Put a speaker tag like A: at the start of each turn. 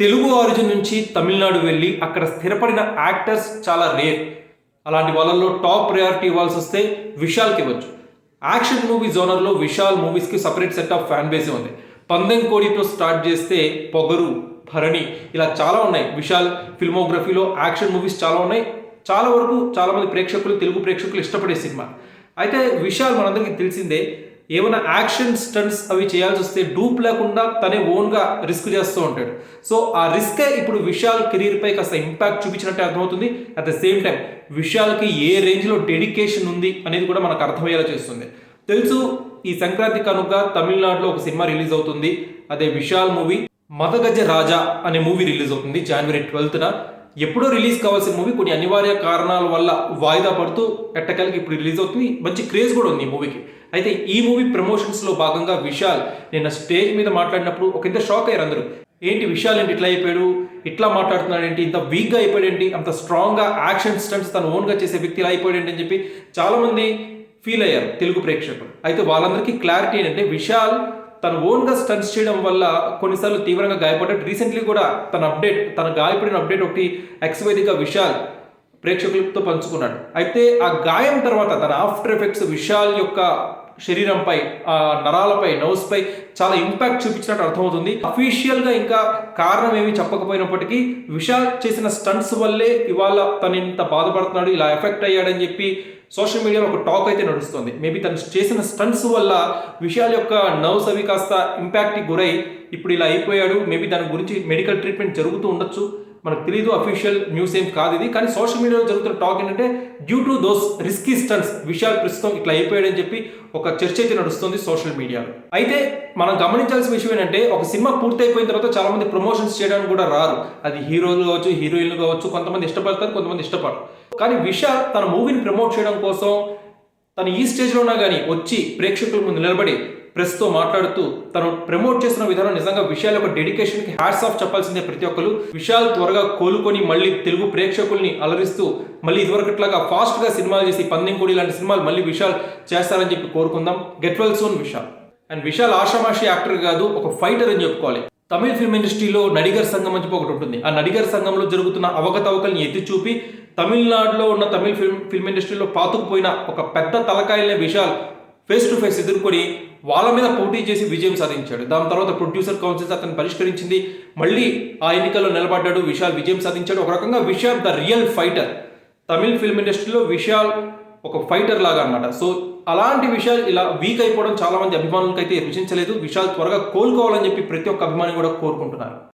A: Telugu origin నుంచి తమిళనాడు వెళ్ళి అక్కడ స్థిరపడిన యాక్టర్స్ చాలా రేర్. అలాంటి వాళ్ళల్లో టాప్ ప్రయారిటీ ఇవ్వాల్సి వస్తే విశాల్కి ఇవ్వచ్చు. యాక్షన్ మూవీ జోనర్లో విశాల్ మూవీస్కి సపరేట్ సెట్ ఆఫ్ ఫ్యాన్ బేసే ఉంది. పందెం కోడితో స్టార్ట్ చేస్తే పొగరు, భరణి ఇలా చాలా ఉన్నాయి. విశాల్ ఫిల్మోగ్రఫీలో యాక్షన్ మూవీస్ చాలా ఉన్నాయి. చాలా వరకు చాలామంది ప్రేక్షకులు, తెలుగు ప్రేక్షకులు ఇష్టపడే సినిమా. అయితే విశాల్ మనందరికీ తెలిసిందే, ఏమైనా యాక్షన్ స్టంట్స్ అవి చేయాల్సి వస్తే డూప్ లేకుండా తనే ఓన్గా రిస్క్ చేస్తూ ఉంటాడు. సో ఆ రిస్కే ఇప్పుడు విశాల్ కెరీర్పై కాస్త ఇంపాక్ట్ చూపించినట్టే అర్థమవుతుంది. అట్ ద సేమ్ టైం విశాల్కి ఏ రేంజ్లో డెడికేషన్ ఉంది అనేది కూడా మనకు అర్థమయ్యేలా చేస్తుంది. తెలుసు, ఈ సంక్రాంతి కనుక తమిళనాడులో ఒక సినిమా రిలీజ్ అవుతుంది. అదే విశాల్ మూవీ మదగజ రాజా అనే మూవీ రిలీజ్ అవుతుంది January 12న. ఎప్పుడో రిలీజ్ కావాల్సిన మూవీ కొన్ని అనివార్య కారణాల వల్ల వాయిదా పడుతూ ఎట్టకేలకి ఇప్పుడు రిలీజ్ అవుతుంది. మంచి క్రేజ్ కూడా ఉంది ఈ మూవీకి. అయితే ఈ మూవీ ప్రమోషన్స్లో భాగంగా విశాల్ నిన్న స్టేజ్ మీద మాట్లాడినప్పుడు ఒక ఇంత షాక్ అయ్యారు అందరూ. ఏంటి విశాల్ ఏంటి ఇట్లా అయిపోయాడు, ఇట్లా మాట్లాడుతున్నాడు ఏంటి, ఇంత వీక్గా అయిపోయాడు ఏంటి, అంత స్ట్రాంగ్గా యాక్షన్ స్టంట్స్ తను ఓన్గా చేసే వ్యక్తి ఇలా అయిపోయాడు ఏంటి అని చెప్పి చాలామంది ఫీల్ అయ్యారు తెలుగు ప్రేక్షకులు. అయితే వాళ్ళందరికీ క్లారిటీ ఏంటంటే, విశాల్ తను ఓన్గా స్టంట్స్ చేయడం వల్ల కొన్నిసార్లు తీవ్రంగా గాయపడ్డాడు. రీసెంట్లీ కూడా తన గాయపడిన అప్డేట్ ఒకటి ఎక్స్ వేదికగా విశాల్ ప్రేక్షకులతో పంచుకున్నాడు. అయితే ఆ గాయం తర్వాత తన ఆఫ్టర్ ఎఫెక్ట్స్ విశాల్ యొక్క శరీరంపై, ఆ నరాలపై, నర్వ్స్పై చాలా ఇంపాక్ట్ చూపించినట్టు అర్థమవుతుంది. అఫీషియల్గా ఇంకా కారణం ఏమీ చెప్పకపోయినప్పటికీ విశాల్ చేసిన స్టంట్స్ వల్లే ఇవాళ తను ఇంత బాధపడుతున్నాడు, ఇలా ఎఫెక్ట్ అయ్యాడని చెప్పి సోషల్ మీడియాలో ఒక టాక్ అయితే నడుస్తుంది. మేబీ తను చేసిన స్టంట్స్ వల్ల విశాల్ యొక్క నర్వ్స్ అవి కాస్త ఇంపాక్ట్కి గురై ఇప్పుడు ఇలా అయిపోయాడు. మేబీ దాని గురించి మెడికల్ ట్రీట్మెంట్ జరుగుతూ ఉండొచ్చు, మనకు తెలీదు. అఫీషియల్ న్యూస్ ఏం కాదు ఇది. కానీ సోషల్ మీడియాలో జరుగుతున్న టాక్ ఏంటంటే, due to those risky stunts Vishal ప్రస్తుతం ఇట్లా అయిపోయాడని చెప్పి ఒక చర్చ అయితే నడుస్తుంది సోషల్ మీడియాలో. అయితే మనం గమనించాల్సిన విషయం ఏంటంటే, ఒక సినిమా పూర్తి అయిపోయిన తర్వాత చాలా మంది ప్రమోషన్స్ చేయడానికి కూడా రారు. అది హీరోలు కావచ్చు, హీరోయిన్లు కావచ్చు, కొంతమంది ఇష్టపడతారు, కొంతమంది ఇష్టపడరు. కానీ విశాల్ తన మూవీని ప్రమోట్ చేయడం కోసం తను ఈ స్టేజ్లో ఉన్నా కానీ వచ్చి ప్రేక్షకుల ముందు నిలబడి ప్రెస్తో మాట్లాడుతూ తను ప్రమోట్ చేస్తున్న విధానం నిజంగా విశాల్ యొక్క డెడికేషన్కి హ్యాట్స్ ఆఫ్ చెప్పాల్సిందే ప్రతి ఒక్కరు. విశాల్ త్వరగా కోలుకొని మళ్ళీ తెలుగు ప్రేక్షకుల్ని అలరిస్తూ మళ్ళీ ఇదివరకట్లాగా ఫాస్ట్గా సినిమాలు చేసి పందెం కోడి లాంటి సినిమాలు మళ్ళీ విశాల్ చేస్తారని చెప్పి కోరుకుందాం. Get well soon Vishal. And Vishal ఆషామాషి యాక్టర్ కాదు, ఒక ఫైటర్ అని చెప్పుకోవాలి. తమిళ ఫిల్మ్ ఇండస్ట్రీలో నడిగర్ సంఘం అని చెప్పి ఒకటి ఉంటుంది. ఆ నడిగర్ సంఘంలో జరుగుతున్న అవకతవకల్ని ఎత్తి చూపి తమిళనాడులో ఉన్న తమిళ ఫిల్మ్ ఇండస్ట్రీలో పాతుకుపోయిన ఒక పెద్ద తలకాయలనే విశాల్ ఫేస్ టు ఫేస్ ఎదుర్కొని వాళ్ళ మీద పోటీ చేసి విజయం సాధించాడు. దాని తర్వాత ప్రొడ్యూసర్ కౌన్సిల్స్ అతను పరిష్కరించింది, మళ్ళీ ఆ ఎన్నికల్లో నిలబడ్డాడు, విశాల్ విజయం సాధించాడు. ఒక రకంగా Vishal the real fighter. Tamil film ఇండస్ట్రీలో విశాల్ ఒక ఫైటర్ లాగా అన్నమాట. సో అలాంటి విశాల్ ఇలా వీక్ అయిపోవడం చాలా మంది అభిమానులకైతే రుచించలేదు. విశాల్ త్వరగా కోలుకోవాలని చెప్పి ప్రతి ఒక్క అభిమాని కూడా కోరుకుంటున్నారు.